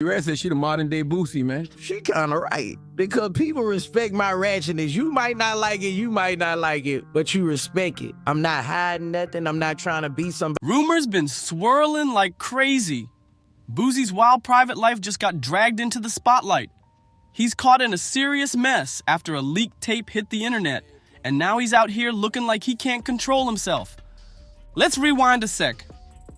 Red said she the modern day Boosie, man. She kind of right. Because people respect my ratchetness. You might not like it, you might not like it, but you respect it. I'm not hiding nothing. I'm not trying to be somebody. Rumors been swirling like crazy. Boosie's wild private life just got dragged into the spotlight. He's caught in a serious mess after a leaked tape hit the internet, and now he's out here looking like he can't control himself. Let's rewind a sec.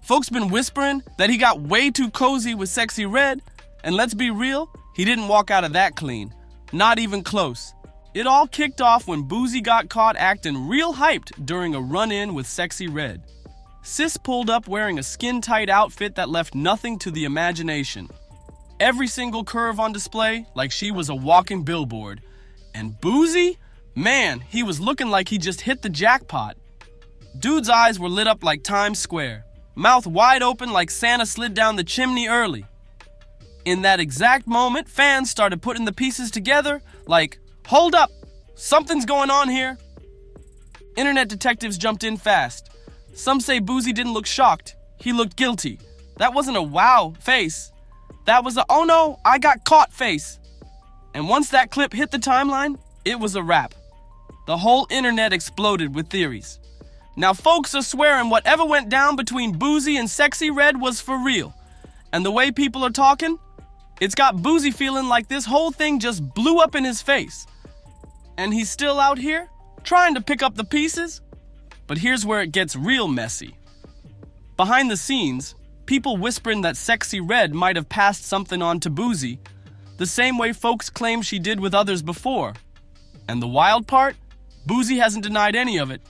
Folks been whispering that he got way too cozy with Sexyy Red, and let's be real, he didn't walk out of that clean. Not even close. It all kicked off when Boosie got caught acting real hyped during a run-in with Sexyy Red. Sis pulled up wearing a skin-tight outfit that left nothing to the imagination. Every single curve on display like she was a walking billboard. And Boosie? Man, he was looking like he just hit the jackpot. Dude's eyes were lit up like Times Square, mouth wide open like Santa slid down the chimney early. In that exact moment, fans started putting the pieces together like, hold up, something's going on here. Internet detectives jumped in fast. Some say Boosie didn't look shocked, he looked guilty. That wasn't a wow face. That was a oh no, I got caught face. And once that clip hit the timeline, it was a wrap. The whole internet exploded with theories. Now folks are swearing whatever went down between Boosie and Sexyy Red was for real. And the way people are talking, it's got Boosie feeling like this whole thing just blew up in his face. And he's still out here, trying to pick up the pieces. But here's where it gets real messy. Behind the scenes, people whispering that Sexyy Red might have passed something on to Boosie, the same way folks claim she did with others before. And the wild part? Boosie hasn't denied any of it.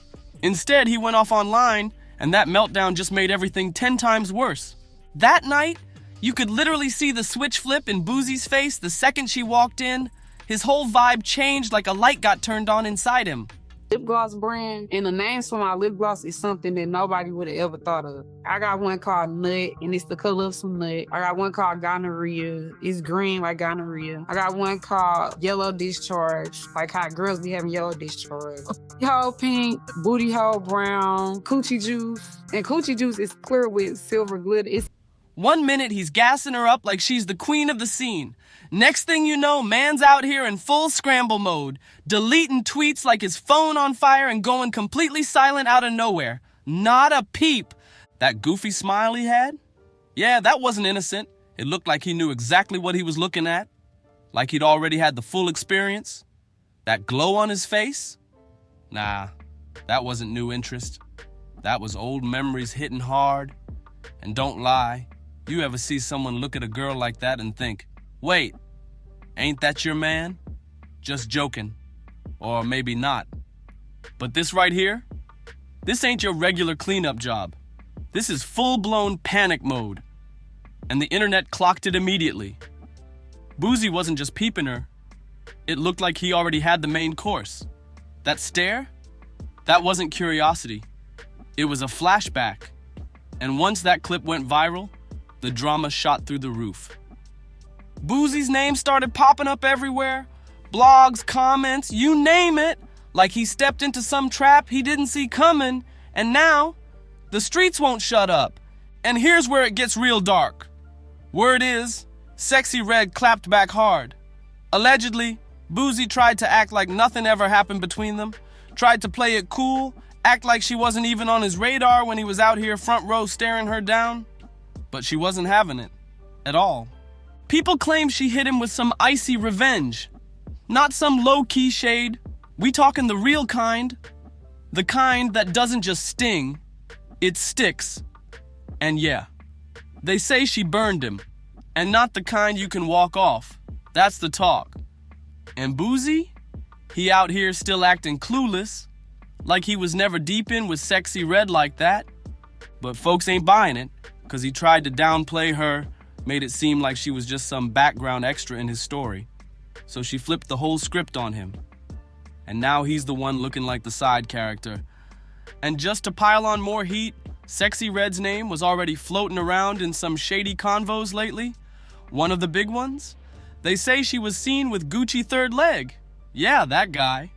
Instead, he went off online, and that meltdown just made everything 10 times worse. That night, you could literally see the switch flip in Boosie's face the second she walked in. His whole vibe changed like a light got turned on inside him. Lip gloss brand, and the names for my lip gloss is something that nobody would have ever thought of. I got one called Nut, and it's the color of some nut. I got one called Gonorrhea. It's green like gonorrhea. I got one called Yellow Discharge, like how girls be having yellow discharge. Hole pink, booty hole brown, coochie juice. And coochie juice is clear with silver glitter. 1 minute he's gassing her up like she's the queen of the scene. Next thing you know, man's out here in full scramble mode, deleting tweets like his phone on fire and going completely silent out of nowhere. Not a peep. That goofy smile he had? Yeah, that wasn't innocent. It looked like he knew exactly what he was looking at. Like he'd already had the full experience. That glow on his face? Nah, that wasn't new interest. That was old memories hitting hard. And don't lie, you ever see someone look at a girl like that and think, wait, ain't that your man? Just joking. Or maybe not. But this right here? This ain't your regular cleanup job. This is full-blown panic mode. And the internet clocked it immediately. Boosie wasn't just peeping her. It looked like he already had the main course. That stare? That wasn't curiosity. It was a flashback. And once that clip went viral, the drama shot through the roof. Boosie's name started popping up everywhere. Blogs, comments, you name it. Like he stepped into some trap he didn't see coming. And now, the streets won't shut up. And here's where it gets real dark. Word is, Sexyy Red clapped back hard. Allegedly, Boosie tried to act like nothing ever happened between them. Tried to play it cool, act like she wasn't even on his radar when he was out here front row staring her down. But she wasn't having it. At all. People claim she hit him with some icy revenge. Not some low-key shade. We talking the real kind. The kind that doesn't just sting, it sticks. And yeah, they say she burned him. And not the kind you can walk off. That's the talk. And Boosie? He out here still acting clueless. Like he was never deep in with Sexyy Red like that. But folks ain't buying it, because he tried to downplay her, made it seem like she was just some background extra in his story. So she flipped the whole script on him. And now he's the one looking like the side character. And just to pile on more heat, Sexyy Red's name was already floating around in some shady convos lately. One of the big ones? They say she was seen with Gucci Third Leg. Yeah, that guy.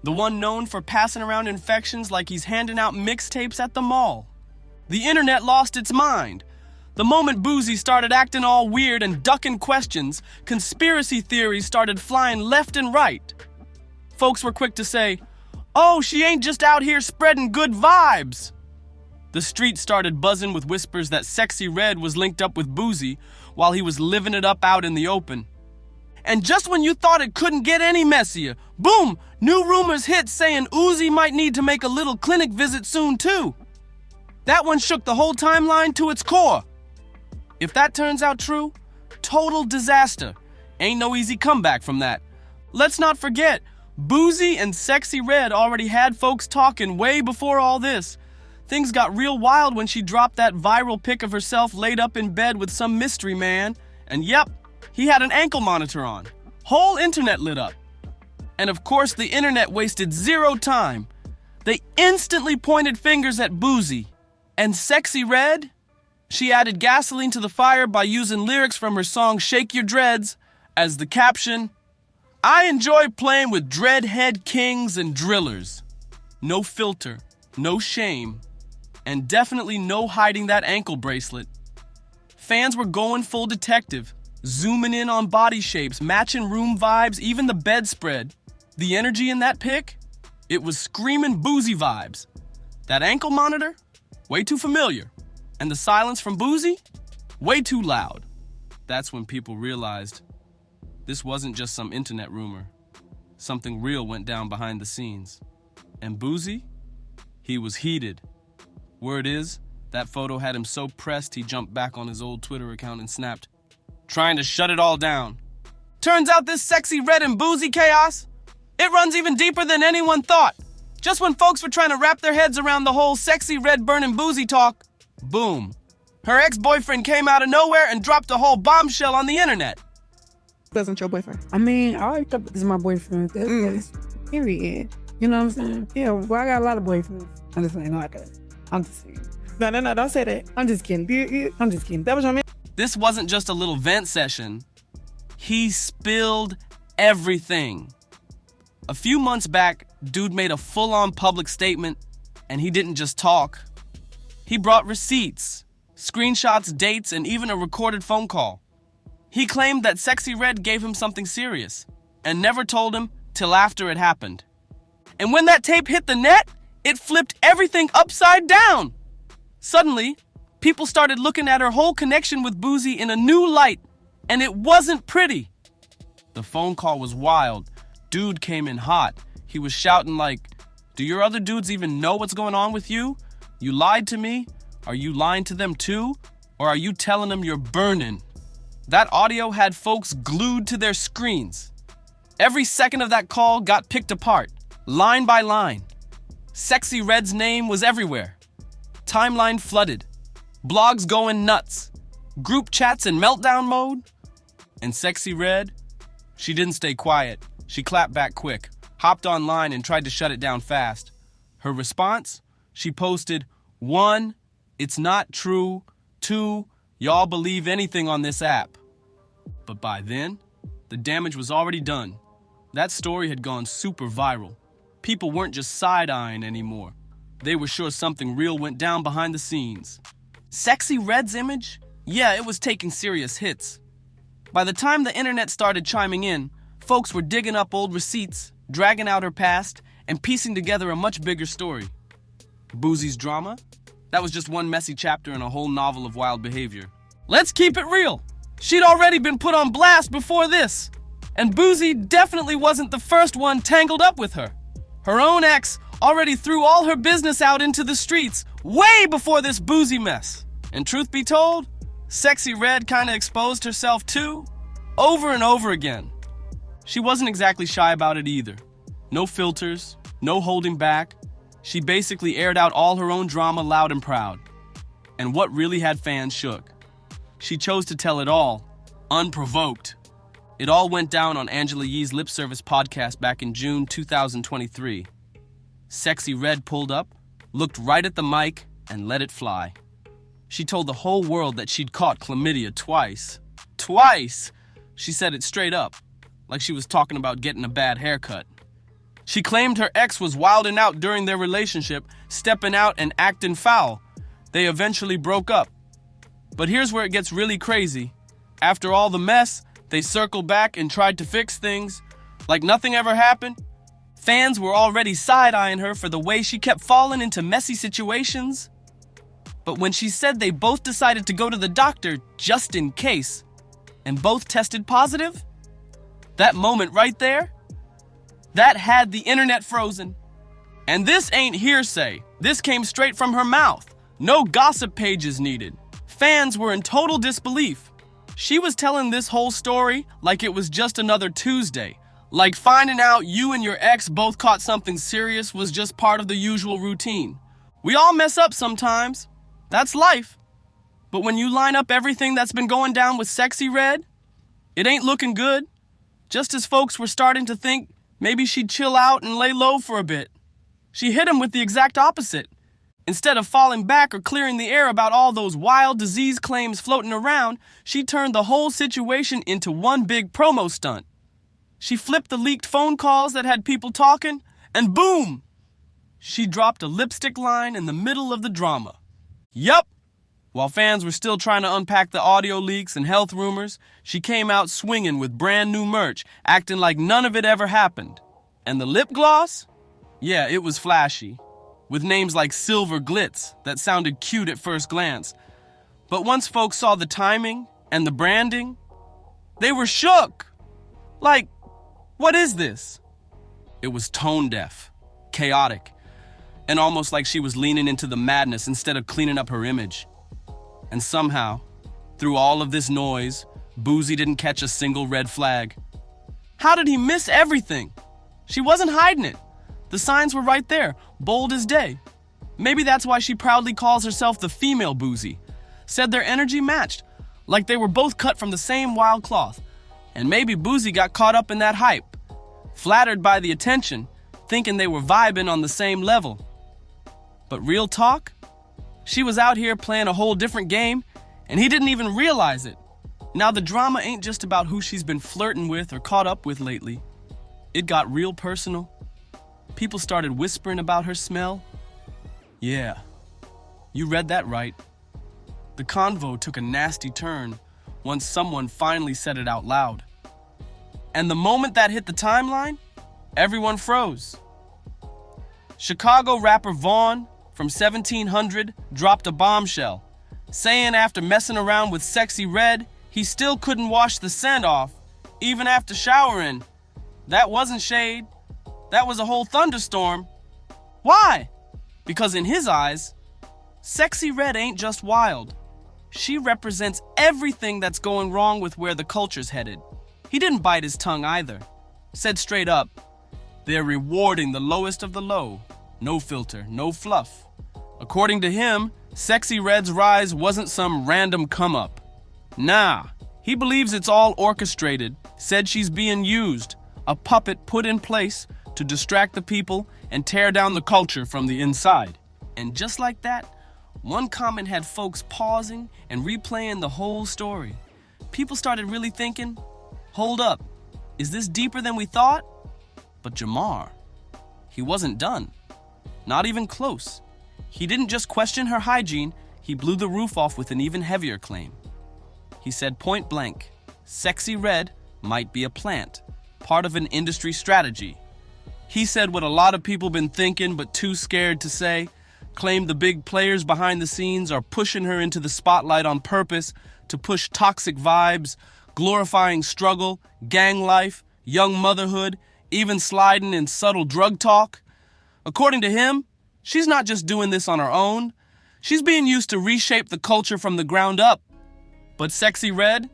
The one known for passing around infections like he's handing out mixtapes at the mall. The internet lost its mind. The moment Boosie started acting all weird and ducking questions, conspiracy theories started flying left and right. Folks were quick to say, "Oh, she ain't just out here spreading good vibes." The street started buzzing with whispers that Sexyy Red was linked up with Boosie while he was living it up out in the open. And just when you thought it couldn't get any messier, boom, new rumors hit saying Uzi might need to make a little clinic visit soon too. That one shook the whole timeline to its core. If that turns out true, total disaster. Ain't no easy comeback from that. Let's not forget, Boosie and Sexyy Red already had folks talking way before all this. Things got real wild when she dropped that viral pic of herself laid up in bed with some mystery man. And yep, he had an ankle monitor on. Whole internet lit up. And of course, the internet wasted zero time. They instantly pointed fingers at Boosie. And Sexyy Red? She added gasoline to the fire by using lyrics from her song Shake Your Dreads as the caption. I enjoy playing with dreadhead kings and drillers. No filter, no shame, and definitely no hiding that ankle bracelet. Fans were going full detective, zooming in on body shapes, matching room vibes, even the bedspread. The energy in that pic? It was screaming Boosie vibes. That ankle monitor? Way too familiar. And the silence from Boosie? Way too loud. That's when people realized this wasn't just some internet rumor. Something real went down behind the scenes. And Boosie? He was heated. Word is, that photo had him so pressed he jumped back on his old Twitter account and snapped, trying to shut it all down. Turns out this Sexyy Red and Boosie chaos, it runs even deeper than anyone thought. Just when folks were trying to wrap their heads around the whole Sexyy Red burning Boosie talk, boom. Her ex-boyfriend came out of nowhere and dropped a whole bombshell on the internet. Wasn't your boyfriend? I mean, I already thought this is my boyfriend. That's period. You know what I'm saying? Yeah, well, I got a lot of boyfriends. I'm just saying, no, I got it. I'm just saying. No, don't say that. I'm just kidding. I'm just kidding. That was your man. This wasn't just a little vent session. He spilled everything. A few months back, dude made a full-on public statement, and he didn't just talk. He brought receipts, screenshots, dates, and even a recorded phone call. He claimed that Sexyy Red gave him something serious, and never told him till after it happened. And when that tape hit the net, it flipped everything upside down. Suddenly, people started looking at her whole connection with Boosie in a new light, and it wasn't pretty. The phone call was wild. Dude came in hot. He was shouting like, "Do your other dudes even know what's going on with you? You lied to me? Are you lying to them too? Or are you telling them you're burning?" That audio had folks glued to their screens. Every second of that call got picked apart, line by line. Sexyy Red's name was everywhere. Timeline flooded. Blogs going nuts. Group chats in meltdown mode. And Sexyy Red, she didn't stay quiet. She clapped back quick, hopped online and tried to shut it down fast. Her response? She posted, 1, it's not true. 2, y'all believe anything on this app. But by then, the damage was already done. That story had gone super viral. People weren't just side-eyeing anymore. They were sure something real went down behind the scenes. Sexyy Red's image? Yeah, it was taking serious hits. By the time the internet started chiming in, folks were digging up old receipts, dragging out her past, and piecing together a much bigger story. Boosie's drama? That was just one messy chapter in a whole novel of wild behavior. Let's keep it real. She'd already been put on blast before this. And Boosie definitely wasn't the first one tangled up with her. Her own ex already threw all her business out into the streets way before this Boosie mess. And truth be told, Sexyy Red kinda exposed herself too, over and over again. She wasn't exactly shy about it either. No filters, no holding back. She basically aired out all her own drama loud and proud. And what really had fans shook? She chose to tell it all, unprovoked. It all went down on Angela Yee's Lip Service podcast back in June 2023. Sexyy Red pulled up, looked right at the mic, and let it fly. She told the whole world that she'd caught chlamydia twice. Twice! She said it straight up, like she was talking about getting a bad haircut. She claimed her ex was wilding out during their relationship, stepping out and acting foul. They eventually broke up. But here's where it gets really crazy. After all the mess, they circled back and tried to fix things. Like nothing ever happened. Fans were already side-eyeing her for the way she kept falling into messy situations. But when she said they both decided to go to the doctor just in case, and both tested positive, that moment right there, that had the internet frozen. And this ain't hearsay. This came straight from her mouth. No gossip pages needed. Fans were in total disbelief. She was telling this whole story like it was just another Tuesday. Like finding out you and your ex both caught something serious was just part of the usual routine. We all mess up sometimes. That's life. But when you line up everything that's been going down with Sexyy Red, it ain't looking good. Just as folks were starting to think maybe she'd chill out and lay low for a bit, she hit him with the exact opposite. Instead of falling back or clearing the air about all those wild disease claims floating around, she turned the whole situation into one big promo stunt. She flipped the leaked phone calls that had people talking, and boom! She dropped a lipstick line in the middle of the drama. Yup! While fans were still trying to unpack the audio leaks and health rumors, she came out swinging with brand new merch, acting like none of it ever happened. And the lip gloss? Yeah, it was flashy, with names like Silver Glitz that sounded cute at first glance. But once folks saw the timing and the branding, they were shook. Like, what is this? It was tone deaf, chaotic, and almost like she was leaning into the madness instead of cleaning up her image. And somehow, through all of this noise, Boosie didn't catch a single red flag. How did he miss everything? She wasn't hiding it. The signs were right there, bold as day. Maybe that's why she proudly calls herself the female Boosie. Said their energy matched, like they were both cut from the same wild cloth. And maybe Boosie got caught up in that hype, flattered by the attention, thinking they were vibing on the same level. But real talk? She was out here playing a whole different game, and he didn't even realize it. Now the drama ain't just about who she's been flirting with or caught up with lately. It got real personal. People started whispering about her smell. Yeah, you read that right. The convo took a nasty turn once someone finally said it out loud. And the moment that hit the timeline, everyone froze. Chicago rapper Vaughn from 1700 dropped a bombshell, saying after messing around with Sexyy Red, he still couldn't wash the scent off, even after showering. That wasn't shade. That was a whole thunderstorm. Why? Because in his eyes, Sexyy Red ain't just wild. She represents everything that's going wrong with where the culture's headed. He didn't bite his tongue either. Said straight up, they're rewarding the lowest of the low. No filter, no fluff. According to him, Sexyy Red's rise wasn't some random come-up. Nah, he believes it's all orchestrated, said she's being used, a puppet put in place to distract the people and tear down the culture from the inside. And just like that, one comment had folks pausing and replaying the whole story. People started really thinking, hold up, is this deeper than we thought? But Jamar, he wasn't done. Not even close. He didn't just question her hygiene, he blew the roof off with an even heavier claim. He said point blank, Sexyy Red might be a plant, part of an industry strategy. He said what a lot of people been thinking but too scared to say, claimed the big players behind the scenes are pushing her into the spotlight on purpose to push toxic vibes, glorifying struggle, gang life, young motherhood, even sliding in subtle drug talk. According to him, she's not just doing this on her own. She's being used to reshape the culture from the ground up. But Sexyy Red,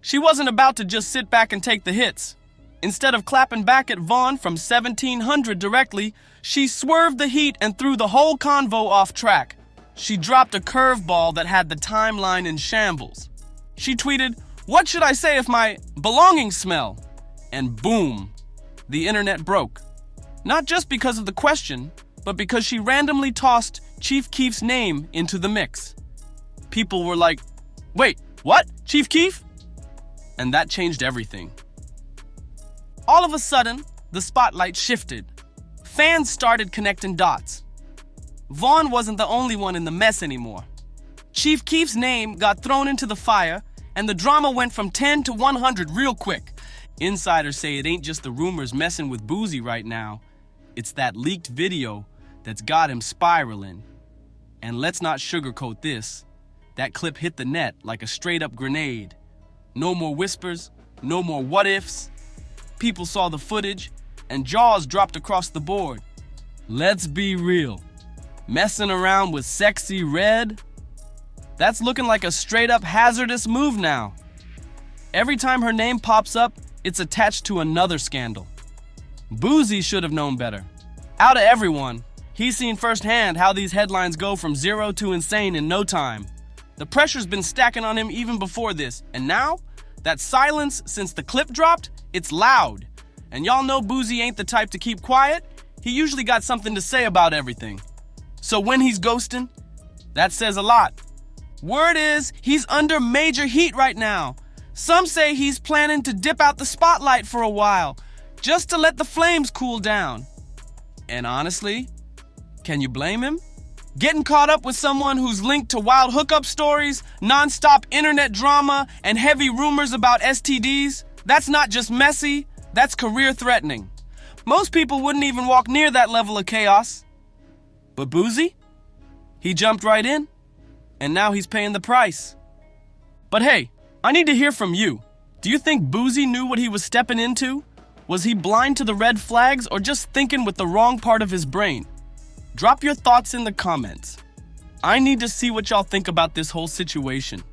she wasn't about to just sit back and take the hits. Instead of clapping back at Vaughn from 1700 directly, she swerved the heat and threw the whole convo off track. She dropped a curveball that had the timeline in shambles. She tweeted, "What should I say if my belongings smell?" And boom, the internet broke. Not just because of the question, but because she randomly tossed Chief Keef's name into the mix. People were like, wait, what? Chief Keef? And that changed everything. All of a sudden, the spotlight shifted. Fans started connecting dots. Vaughn wasn't the only one in the mess anymore. Chief Keef's name got thrown into the fire, and the drama went from 10 to 100 real quick. Insiders say it ain't just the rumors messing with Boosie right now. It's that leaked video that's got him spiraling. And let's not sugarcoat this. That clip hit the net like a straight-up grenade. No more whispers, no more what-ifs. People saw the footage, and jaws dropped across the board. Let's be real. Messing around with Sexyy Red? That's looking like a straight-up hazardous move now. Every time her name pops up, it's attached to another scandal. Boosie should have known better. Out of everyone, he's seen firsthand how these headlines go from zero to insane in no time. The pressure's been stacking on him even before this, and now, that silence since the clip dropped, it's loud. And y'all know Boosie ain't the type to keep quiet. He usually got something to say about everything. So when he's ghosting, that says a lot. Word is, he's under major heat right now. Some say he's planning to dip out the spotlight for a while, just to let the flames cool down. And honestly, can you blame him? Getting caught up with someone who's linked to wild hookup stories, non-stop internet drama, and heavy rumors about STDs, that's not just messy, that's career-threatening. Most people wouldn't even walk near that level of chaos. But Boosie? He jumped right in, and now he's paying the price. But hey, I need to hear from you. Do you think Boosie knew what he was stepping into? Was he blind to the red flags or just thinking with the wrong part of his brain? Drop your thoughts in the comments. I need to see what y'all think about this whole situation.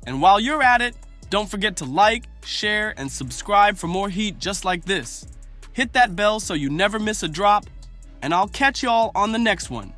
And while you're at it, don't forget to like, share, and subscribe for more heat just like this. Hit that bell so you never miss a drop, and I'll catch y'all on the next one.